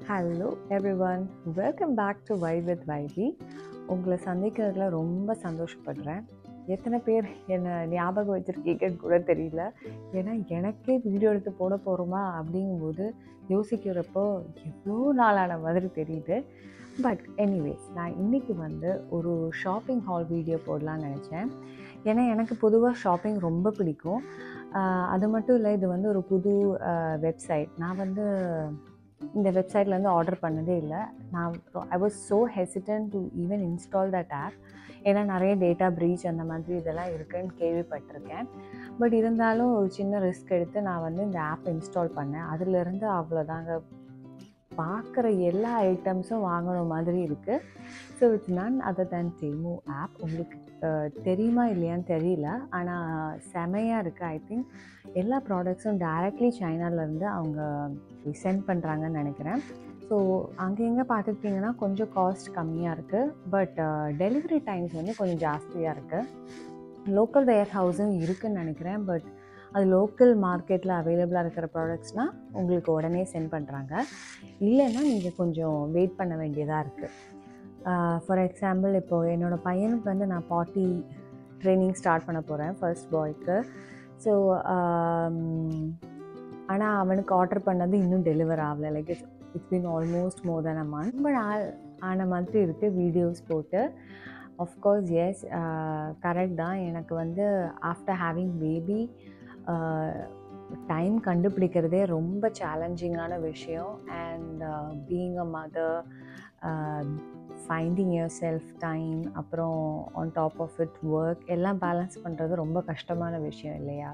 Hello everyone, welcome back to vibe with Vibi. உங்களை சந்திக்கிறதுல ரொம்ப சந்தோஷப்படுறேன். எத்தனை பேர் என்னை ஞாபகம் வச்சுருக்கீங்கன்னு கூட தெரியல. ஏன்னா எனக்கே வீடியோ எடுத்து போட போகிறோமா அப்படிங்கும்போது யோசிக்கிறப்போ எவ்வளோ நாளான மாதிரி தெரியுது. பட் எனிவேஸ், நான் இன்றைக்கி ஒரு ஷாப்பிங் ஹால் வீடியோ போடலான்னு நினச்சேன். ஏன்னா எனக்கு பொதுவாக ஷாப்பிங் ரொம்ப பிடிக்கும். அது மட்டும் இல்லை, இது ஒரு புது வெப்சைட். நான் இந்த வெப்சைட்லேருந்து ஆர்டர் பண்ணதே இல்லை. I was so hesitant to even install that app. ஏன்னா நிறைய டேட்டா ப்ரீச் அந்த மாதிரி இதெல்லாம் இருக்குதுன்னு கேள்விப்பட்டிருக்கேன். பட் இருந்தாலும் ஒரு சின்ன ரிஸ்க் எடுத்து நான் இந்த ஆப் இன்ஸ்டால் பண்ணேன். அதிலிருந்து அவ்வளோதாங்க, பார்க்குற எல்லா ஐட்டம்ஸும் வாங்கணும் மாதிரி இருக்குது. So it's none other than Temu app. உங்களுக்கு தெரியுமா இல்லையான்னு தெரியல, ஆனால் செமையாக இருக்குது. ஐ திங்க் எல்லா ப்ராடக்ட்ஸும் டைரக்ட்லி சைனாலேருந்து அவங்க சென்ட் பண்ணுறாங்கன்னு நினைக்கிறேன். ஸோ அங்கே எங்கே பார்த்துக்கிட்டிங்கன்னா கொஞ்சம் காஸ்ட் கம்மியாக இருக்குது. பட் டெலிவரி டைம்ஸ் கொஞ்சம் ஜாஸ்தியாக இருக்குது. லோக்கல் வேர் ஹவுஸும் இருக்குதுன்னு நினைக்கிறேன். பட் அது லோக்கல் மார்க்கெட்டில் அவைலபிளாக இருக்கிற ப்ராடக்ட்ஸ்னால் உங்களுக்கு உடனே சென்ட் பண்ணுறாங்க. இல்லைன்னா நீங்கள் கொஞ்சம் வெயிட் பண்ண வேண்டியதாக இருக்குது. ஃபார் எக்ஸாம்பிள், இப்போது என்னோடய பையனுக்கு நான் பாட்டி ட்ரைனிங் ஸ்டார்ட் பண்ண போகிறேன், ஃபர்ஸ்ட் பாய்க்கு. ஸோ ஆனால் அவனுக்கு ஆர்டர் பண்ணது இன்னும் டெலிவர் ஆகலை. Like it's been almost more then a month. ரொம்ப நாள் ஆன மாதிரி இருக்குது வீடியோஸ் போட்டு. ஆஃப்கோர்ஸ் எஸ், கரெக்ட் தான். எனக்கு ஆஃப்டர் ஹேவிங் பேபி டைம் கண்டுபிடிக்கிறதே ரொம்ப சேலஞ்சிங்கான விஷயம். And being a mother, finding yourself time, அப்புறம் on top of it work, எல்லாம் பேலன்ஸ் பண்ணுறது ரொம்ப கஷ்டமான விஷயம் இல்லையா?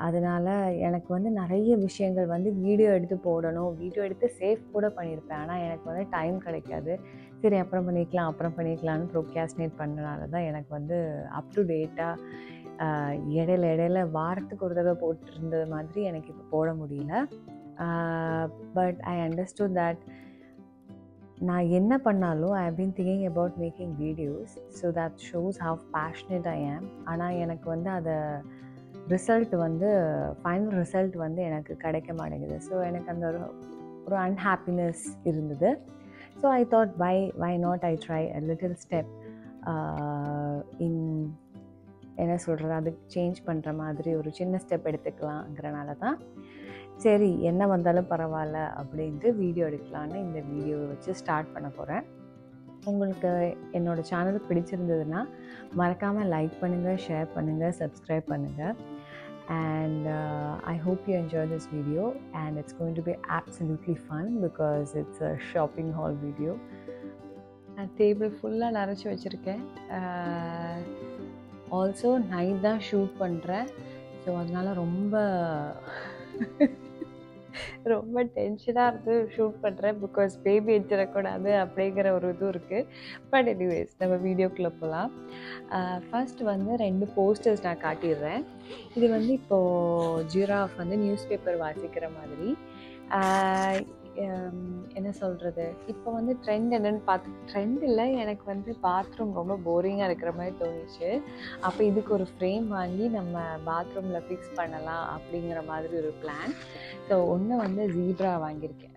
அதனால் எனக்கு நிறைய விஷயங்கள் வீடியோ எடுத்து போடணும், வீடியோ எடுத்து சேவ் கூட பண்ணியிருப்பேன். ஆனால் எனக்கு டைம் கிடைக்காது. சரி, அப்புறம் பண்ணிக்கலான்னு ப்ரோக்ராஸ்டினேட் பண்ணனால தான் எனக்கு அப் டு டேட்டாக இடையில வாரத்துக்கு ஒரு தடவை போட்டிருந்தது மாதிரி எனக்கு இப்போ போட முடியல. பட் ஐ அண்டர்ஸ்டுட் தட் நான் என்ன பண்ணாலும் I have been thinking about making videos. So that shows how passionate I am. ஆனால் எனக்கு அதை ரிசல்ட் ஃபைனல் ரிசல்ட் எனக்கு கிடைக்க மாட்டேங்குது. ஸோ எனக்கு அந்த ஒரு அன்ஹாப்பினஸ் இருந்தது. So I thought why not I try a little step in, என்ன சொல்கிறது, அதுக்கு சேஞ்ச் பண்ணுற மாதிரி ஒரு சின்ன ஸ்டெப் எடுத்துக்கலாங்கிறனால தான் சரி என்ன வந்தாலும் பரவாயில்ல அப்படின்ட்டு வீடியோ எடுக்கலான்னு இந்த வீடியோவை வச்சு ஸ்டார்ட் பண்ண போகிறேன். உங்களுக்கு என்னோடய சேனல் பிடிச்சிருந்ததுன்னா மறக்காமல் லைக் பண்ணுங்கள், ஷேர் பண்ணுங்கள், சப்ஸ்கிரைப் பண்ணுங்கள். And I hope you enjoy this video, and it's going to be absolutely fun because it's a shopping haul video. நான் டேபிள் ஃபுல்லாக நிறைச்சி வச்சுருக்கேன். ஆல்சோ நைட் தான் ஷூட் பண்ணுறேன். ஸோ அதனால் ரொம்ப டென்ஷனாக இருந்து ஷூட் பண்ணுறேன். பிகாஸ் பேபி வச்சிடக்கூடாது அப்படிங்கிற ஒரு இதுவும் இருக்குது. பட் எனிவேஸ், நம்ம வீடியோக்குள்ளே போகலாம். ஃபர்ஸ்ட் 2 போஸ்டர்ஸ் நான் காட்டிடுறேன். இது இப்போது ஜிராஃப் நியூஸ் பேப்பர் வாசிக்கிற மாதிரி. என்ன சொல்கிறது, இப்போ ட்ரெண்ட் என்னென்னு ட்ரெண்ட் இல்லை, எனக்கு பாத்ரூம் ரொம்ப போரிங்காக இருக்கிற மாதிரி தோணுச்சு. அப்போ இதுக்கு ஒரு ஃப்ரேம் வாங்கி நம்ம பாத்ரூமில் ஃபிக்ஸ் பண்ணலாம் அப்படிங்கிற மாதிரி ஒரு பிளான். ஸோ ஒன்று ஜீப்ரா வாங்கியிருக்கேன்,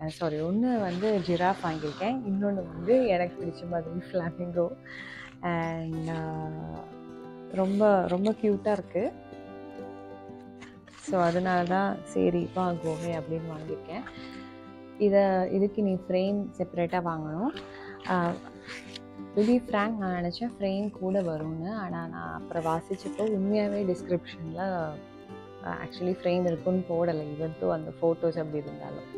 ஒன்று ஜிராஃப் வாங்கியிருக்கேன். இன்னொன்று எனக்கு பிடிச்ச மாதிரி ஃப்ளாமிங்கோ. அண்ட் ரொம்ப க்யூட்டாக இருக்குது. ஸோ அதனால தான் சரி வாங்குவோமே அப்படின்னு வாங்கியிருக்கேன். இதுக்கு நீ ஃப்ரேம் செப்பரேட்டாக வாங்கணும். பி ஃப்ராங்க், நான் நினச்சேன் ஃப்ரேம் கூட வரும்னு. ஆனால் நான் அப்புறம் வாசிச்சப்போ உண்மையாகவே டிஸ்கிரிப்ஷனில் ஆக்சுவலி ஃப்ரேம் இருக்குன்னு போடலை. இவன் அந்த ஃபோட்டோஸ் அப்படி இருந்தாலும்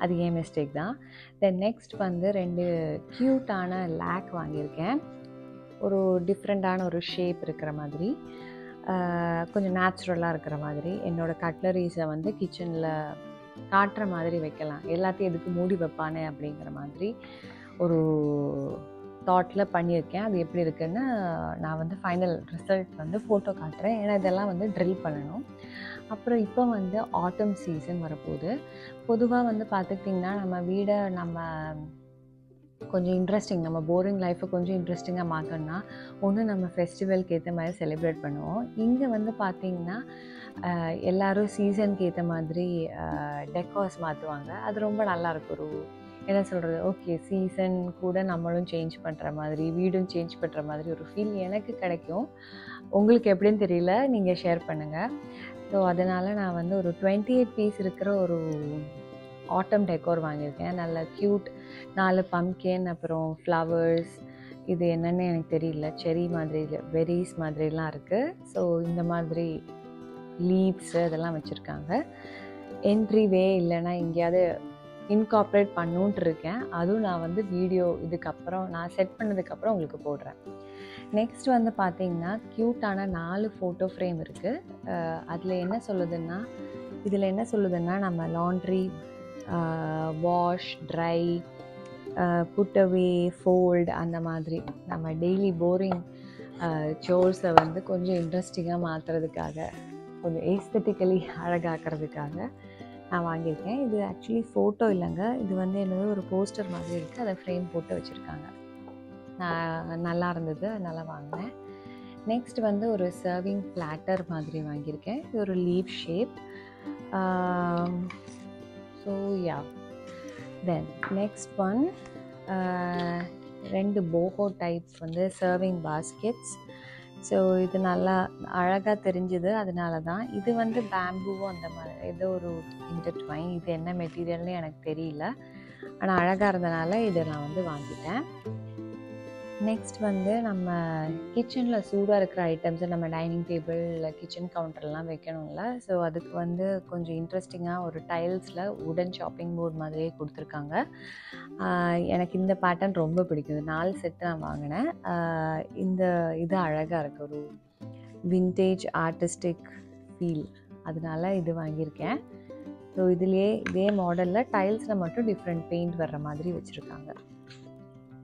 அது ஏன் மிஸ்டேக் தான். தென் நெக்ஸ்ட் 2 க்யூட்டான லேக் வாங்கியிருக்கேன். ஒரு டிஃப்ரெண்ட்டான ஒரு ஷேப் இருக்கிற மாதிரி, கொஞ்சம் நேச்சுரலாக இருக்கிற மாதிரி. என்னோடய கட்லரிஸை கிச்சனில் காட்டுற மாதிரி வைக்கலாம், எல்லாத்தையும் எதுக்கு மூடி வைப்பானே அப்படிங்கிற மாதிரி ஒரு தாட்டில் பண்ணியிருக்கேன். அது எப்படி இருக்குன்னு நான் ஃபைனல் ரிசல்ட் ஃபோட்டோ காட்டுறேன். ஏன்னா இதெல்லாம் ட்ரில் பண்ணணும். அப்புறம் இப்போ ஆட்டம் சீசன் வரப்போகுது. பொதுவாக பார்த்துக்கிட்டிங்கன்னா நம்ம வீடை நம்ம கொஞ்சம் இன்ட்ரெஸ்டிங், நம்ம போரிங் லைஃப்பை கொஞ்சம் இன்ட்ரெஸ்டிங்காக மாற்றோன்னா ஒன்று நம்ம ஃபெஸ்டிவலுக்கு ஏற்ற மாதிரி செலிப்ரேட் பண்ணுவோம். இங்கே வந்து பார்த்திங்கன்னா எல்லோரும் சீசனுக்கு ஏற்ற மாதிரி டெக்கார்ஸ் மாற்றுவாங்க. அது ரொம்ப நல்லாயிருக்கும். ஒரு என்ன சொல்கிறது, ஓகே சீசன் கூட நம்மளும் சேஞ்ச் பண்ணுற மாதிரி, வீடும் சேஞ்ச் பண்ணுற மாதிரி ஒரு ஃபீல் எனக்கு கிடைக்கும். உங்களுக்கு எப்படின்னு தெரியல, நீங்கள் ஷேர் பண்ணுங்கள். ஸோ அதனால் நான் வந்து ஒரு 28 பீஸ் இருக்கிற ஒரு ஆட்டம் டெக்கோர் வாங்கியிருக்கேன். நல்ல க்யூட் 4 பம்ப்கின், அப்புறம் ஃப்ளவர்ஸ், இது என்னென்னு எனக்கு தெரியல, செரி மாதிரி வெரிஸ் மாதிரிலாம் இருக்குது. ஸோ இந்த மாதிரி லீவ்ஸு இதெல்லாம் வச்சுருக்காங்க. என்ட்ரி வே இல்லைன்னா எங்கேயாவது இன்கார்ப்ரேட் பண்ணணுன்ட்டு இருக்கேன். அதுவும் நான் வந்து வீடியோ இதுக்கப்புறம் நான் செட் பண்ணதுக்கப்புறம் உங்களுக்கு போடுறேன். நெக்ஸ்ட் வந்து பார்த்திங்கன்னா க்யூட்டான 4 ஃபோட்டோ ஃப்ரேம் இருக்குது. இதில் என்ன சொல்லுதுன்னா நம்ம laundry, wash, dry, put away, fold, அந்த மாதிரி நம்ம டெய்லி போரிங் சோர்ஸை வந்து கொஞ்சம் இன்ட்ரெஸ்டிங்காக மாற்றுறதுக்காக, கொஞ்சம் ஏஸ்தட்டிக்கலி அழகாக்கிறதுக்காக நான் வாங்கியிருக்கேன். இது ஆக்சுவலி ஃபோட்டோ இல்லைங்க, இது வந்து என்னது ஒரு போஸ்டர் மாதிரி இருக்குது. அதை ஃப்ரேம் போட்டு வச்சுருக்காங்க. நல்லா இருந்தது, அதனால் வாங்கினேன். நெக்ஸ்ட் வந்து ஒரு சர்விங் பிளாட்டர் மாதிரி வாங்கியிருக்கேன். இது ஒரு leaf shape. So yeah, then next one 2 boho types வந்து சர்விங் பாஸ்கெட்ஸ். ஸோ இது நல்லா அழகாக தெரிஞ்சுது, அதனால தான். இது வந்து பேம்பூவும் அந்த மாதிரி ஏதோ ஒரு இன்டர்ட்வைன், இது என்ன மெட்டீரியல்னு எனக்கு தெரியல, ஆனால் அழகாக இருந்தனால இதை நான் வந்து வாங்கிட்டேன். நெக்ஸ்ட் வந்து நம்ம கிச்சனில் சூடாக இருக்கிற ஐட்டம்ஸை நம்ம டைனிங் டேபிள் இல்லை கிச்சன் கவுண்டர்லாம் வைக்கணும்ல. ஸோ அதுக்கு வந்து கொஞ்சம் இன்ட்ரெஸ்டிங்காக ஒரு டைல்ஸில் உடன் ஷாப்பிங் போர்ட் மாதிரியே கொடுத்துருக்காங்க. எனக்கு இந்த பேட்டர்ன் ரொம்ப பிடிக்குது. 4 செட்டு நான் வாங்கினேன். இது அழகாக இருக்குது, ஒரு விண்டேஜ் ஆர்டிஸ்டிக் ஃபீல், அதனால இது வாங்கியிருக்கேன். ஸோ இதே மாடலில் டைல்ஸில் மட்டும் டிஃப்ரெண்ட் பெயிண்ட் வர்ற மாதிரி வச்சுருக்காங்க.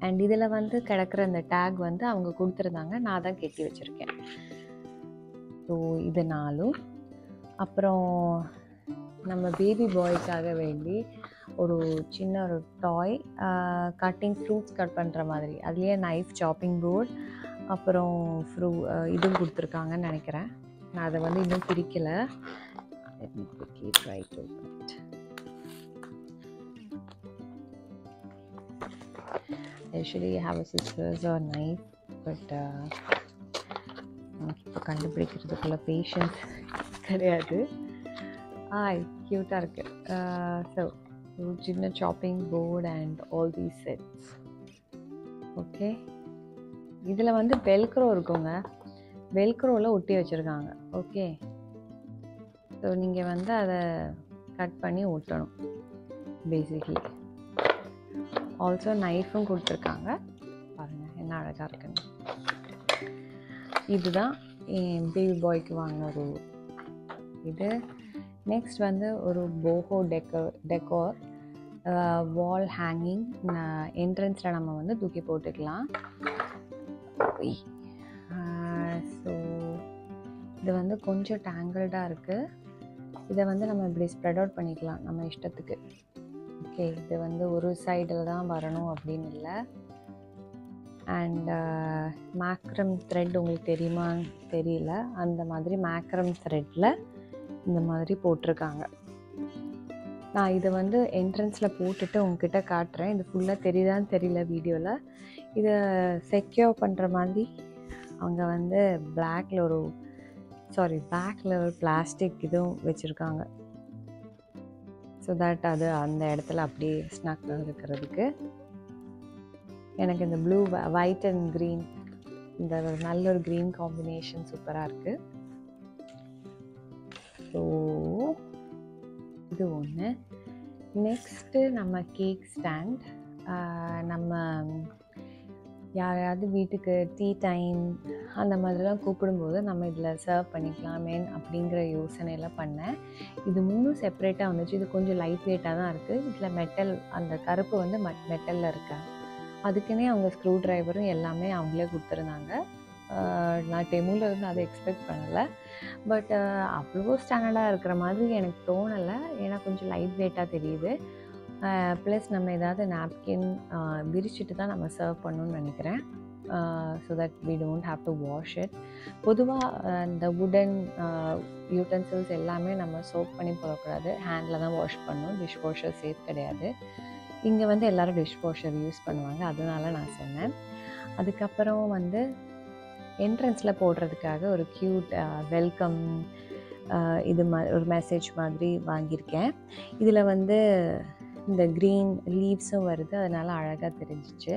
அண்ட் இதில் வந்து கிடக்கிற அந்த டேக் வந்து அவங்க கொடுத்துருந்தாங்க, நான் தான் கெட்டி வச்சுருக்கேன். ஸோ இது 4. அப்புறம் நம்ம பேபி பாய்க்காக வேண்டி ஒரு சின்ன ஒரு டாய், கட்டிங் ஃப்ரூட்ஸ் கட் பண்ணுற மாதிரி, அதுலேயே நைஃப், சாப்பிங் போர்ட், அப்புறம் இதுவும் கொடுத்துருக்காங்கன்னு நினைக்கிறேன். நான் அதை வந்து இன்னும் பிரிக்கலை. Try to Actually I have a scissors or knife, but இப்போ கண்டுபிடிக்கிறதுக்குள்ள பேஷன்ஸ் கிடையாது. க்யூட்டாக இருக்குது. ஸோ ஒரு சின்ன chopping board and all these sets. Okay, இதில் வந்து வெல்க்ரோ இருக்குங்க, வெல்க்ரோவில் ஒட்டி வச்சுருக்காங்க. ஓகே, ஸோ நீங்கள் வந்து அதை கட் பண்ணி ஒட்டணும் பேசிக்லி. ஆல்சோ நைஃபும் கொடுத்துருக்காங்க, பாருங்கள் என்ன அழகாக இருக்குன்னு. இதுதான் என் பேபி பாய்க்கு வாங்கின ஒரு இது. நெக்ஸ்ட் வந்து ஒரு போஹோ டெக்கோர் வால் ஹேங்கிங், என்ட்ரன்ஸில் நம்ம வந்து தூக்கி போட்டுக்கலாம். ஸோ இது வந்து கொஞ்சம் டேங்கிள்டாக இருக்குது. இதை வந்து நம்ம இப்படி ஸ்ப்ரெட் அவுட் பண்ணிக்கலாம் நம்ம இஷ்டத்துக்கு. ஓகே, இது வந்து ஒரு சைடில் தான் வரணும் அப்படின்னு இல்லை. அண்ட் மேக்ரம் த்ரெட் உங்களுக்கு தெரியுமான்னு தெரியல, அந்த மாதிரி மேக்ரம் த்ரெட்டில் இந்த மாதிரி போட்டிருக்காங்க. நான் இதை வந்து என்ட்ரன்ஸில் போட்டுட்டு உங்ககிட்ட காட்டுறேன். இது ஃபுல்லாக தெரியுதான்னு தெரியல வீடியோவில். இதை செக்யூர் பண்ணுற மாதிரி அவங்க வந்து பேக்கில் ஒரு பிளாஸ்டிக் இதுவும் வச்சுருக்காங்க. ஸோ தட் அது அந்த இடத்துல அப்படியே ஸ்னக் இருக்கிறதுக்கு. எனக்கு இந்த ப்ளூ, ஒயிட் அண்ட் க்ரீன், இந்த நல்ல ஒரு க்ரீன் காம்பினேஷன் சூப்பராக இருக்குது. ஸோ இது ஒன்று. நெக்ஸ்ட்டு நம்ம கேக் ஸ்டாண்ட். நம்ம யாரையாவது வீட்டுக்கு டீ டைம் அந்த மாதிரிலாம் கூப்பிடும்போது நம்ம இதில் சர்வ் பண்ணிக்கலாமே அப்படிங்கிற யோசனையில் பண்ணேன். இது 3 செப்பரேட்டாக வந்துச்சு. இது கொஞ்சம் லைட் வெயிட்டாக தான் இருக்குது. இதில் மெட்டல், அந்த கருப்பு வந்து மெட்டலில் இருக்கா, அதுக்குன்னே அவங்க ஸ்க்ரூ ட்ரைவரும் எல்லாமே அவங்களே கொடுத்துருந்தாங்க. நான் டெமோவில் இருந்து அதை எக்ஸ்பெக்ட் பண்ணலை. பட் அவ்வளோ ஸ்டாண்டர்டாக இருக்கிற மாதிரி எனக்கு தோணலை, ஏன்னா கொஞ்சம் லைட் வெயிட்டாக தெரியுது. ப்ளஸ் நம்ம ஏதாவது நாப்கின் விரிச்சிட்டு தான் நம்ம சர்வ் பண்ணணும்னு நினைக்கிறேன். So that we don't have to wash it. பொதுவாக இந்த வுடன் யூட்டன்சில்ஸ் எல்லாமே நம்ம சோப் பண்ணி போடக்கூடாது, ஹேண்டில் தான் வாஷ் பண்ணணும். டிஷ் வாஷர் சேஃப் கிடையாது. இங்கே வந்து எல்லோரும் டிஷ் வாஷர் யூஸ் பண்ணுவாங்க, அதனால நான் சொன்னேன். அதுக்கப்புறம் வந்து என்ட்ரன்ஸில் போடுறதுக்காக ஒரு க்யூட் வெல்கம் இது ஒரு மெசேஜ் மாதிரி வாங்கியிருக்கேன். இதில் வந்து இந்த க்ரீன் லீவ்ஸும் வருது, அதனால் அழகாக தெரிஞ்சிச்சு.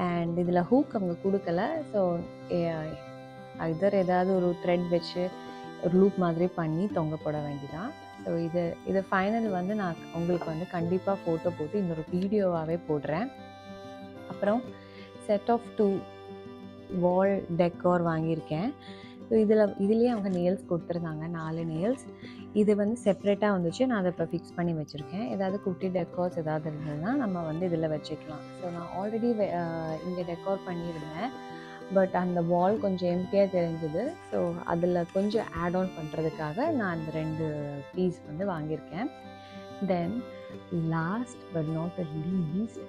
அண்ட் இதில் ஹூக் அவங்க கொடுக்கல. ஸோ ஏதாவது ஒரு த்ரெட் வச்சு ஒரு லூப் மாதிரி பண்ணி தொங்க போட வேண்டிதான். ஸோ இது ஃபைனல் வந்து நான் உங்களுக்கு வந்து கண்டிப்பாக ஃபோட்டோ போட்டு இன்னொரு வீடியோவாகவே போடுறேன். அப்புறம் செட் ஆஃப் 2 வால் டெக்கார் வாங்கியிருக்கேன். ஸோ இதுலேயே அவங்க நெயில்ஸ் கொடுத்துருந்தாங்க, 4 நெயில்ஸ். இது வந்து செப்ரேட்டாக வந்துச்சு, நான் அதை இப்போ ஃபிக்ஸ் பண்ணி வச்சுருக்கேன். ஏதாவது குட்டி டெக்கார்ஸ் ஏதாவது இருந்ததுன்னா நம்ம வந்து இதில் வச்சுக்கலாம். ஸோ நான் ஆல்ரெடி இங்கே டெக்கார் பண்ணியிருந்தேன், பட் அந்த வால் கொஞ்சம் எம்டியாக தெரிஞ்சுது. ஸோ அதில் கொஞ்சம் ஆட் ஆன் பண்ணுறதுக்காக நான் அந்த 2 பீஸ் வந்து வாங்கியிருக்கேன். Then last but not the least,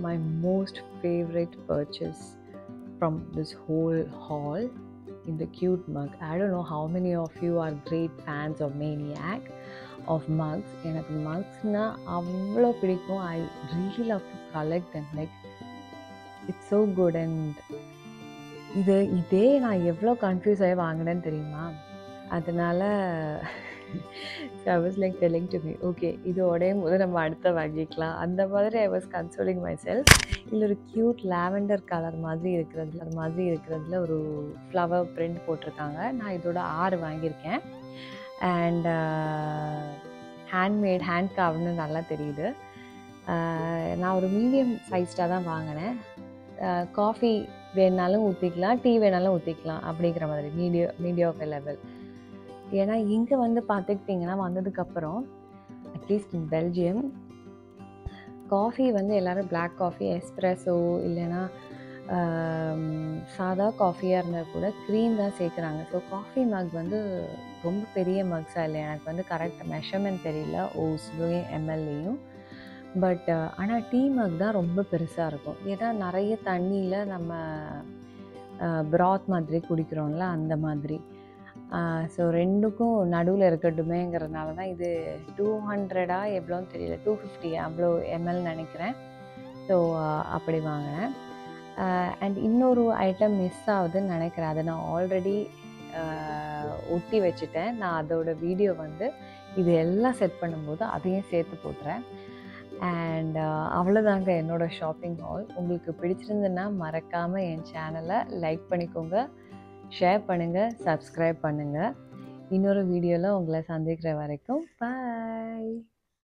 my most favorite purchase from this whole haul in the cute mug. I don't know how many of you are great fans of Maniac of mugs. எனக்கு mugsனா அவ்வளோ பிடிக்கும். I really love to collect them, like it's so good. And இதே நான் எவ்வளோ confuse ஆகி வாங்கினேன்னு தெரியுமா? அதனால I was like telling to me, okay, இது உடையும் போது நம்ம அடுத்த வாங்கிக்கலாம், அந்த மாதிரி I was consoling myself. இதில் ஒரு க்யூட் லாவெண்டர் கலர் மாதிரி இருக்கிறதுல ஒரு ஃப்ளவர் பிரிண்ட் போட்டிருக்காங்க. நான் இதோட 6 வாங்கியிருக்கேன். அண்ட் ஹேண்ட் காவ்னு நல்லா தெரியுது. நான் ஒரு மீடியம் சைஸ்டாக தான் வாங்கினேன். காஃபி வேணாலும் ஊற்றிக்கலாம், டீ வேணாலும் ஊற்றிக்கலாம் அப்படிங்கிற மாதிரி மீடியோக்க லெவல். ஏன்னா இங்கே வந்து பார்த்துக்கிட்டிங்கன்னா வந்ததுக்கப்புறம் அட்லீஸ்ட் இன் பெல்ஜியம் காஃபி வந்து எல்லோரும் பிளாக் காஃபி, எஸ்ப்ரெஸோ இல்லைன்னா சாதா காஃபியாக இருந்தால் கூட க்ரீம் தான் சேர்க்குறாங்க. ஸோ காஃபி மக் வந்து ரொம்ப பெரிய மக்ஸாக இல்லை, எனக்கு வந்து கரெக்டாக மெஷர்மெண்ட் தெரியல ஓஸ்லையும் எம்எல்லையும். பட் ஆனால் டீ மக் தான் ரொம்ப பெருசாக இருக்கும். ஏன்னா நிறைய தண்ணியில் நம்ம ப்ராத் மாதிரி குடிக்கிறோம்ல, அந்த மாதிரி. ஸோ 2க்கும் நடுவில் இருக்கட்டுமேங்கிறதுனால தான் இது 200 எவ்வளோன்னு தெரியல, 250 அவ்வளோ எம்எல் நினைக்கிறேன். ஸோ அப்படி வாங்கினேன். அண்ட் இன்னொரு ஐட்டம் மிஸ் ஆகுதுன்னு நினைக்கிறேன், அதை நான் ஆல்ரெடி ஒட்டி வச்சுட்டேன். நான் அதோட வீடியோ வந்து இது எல்லாம் செட் பண்ணும்போது அதையும் சேர்த்து போட்டுறேன். அண்ட் அவ்வளோதாங்க என்னோடய ஷாப்பிங் ஹால். உங்களுக்கு பிடிச்சிருந்துன்னா மறக்காமல் என் சேனலை லைக் பண்ணிக்கோங்க, ஷேர் பண்ணுங்கள், சப்ஸ்கிரைப் பண்ணுங்கள். இன்னொரு வீடியோவில் உங்களை சந்திக்கிற வரைக்கும் பாய்.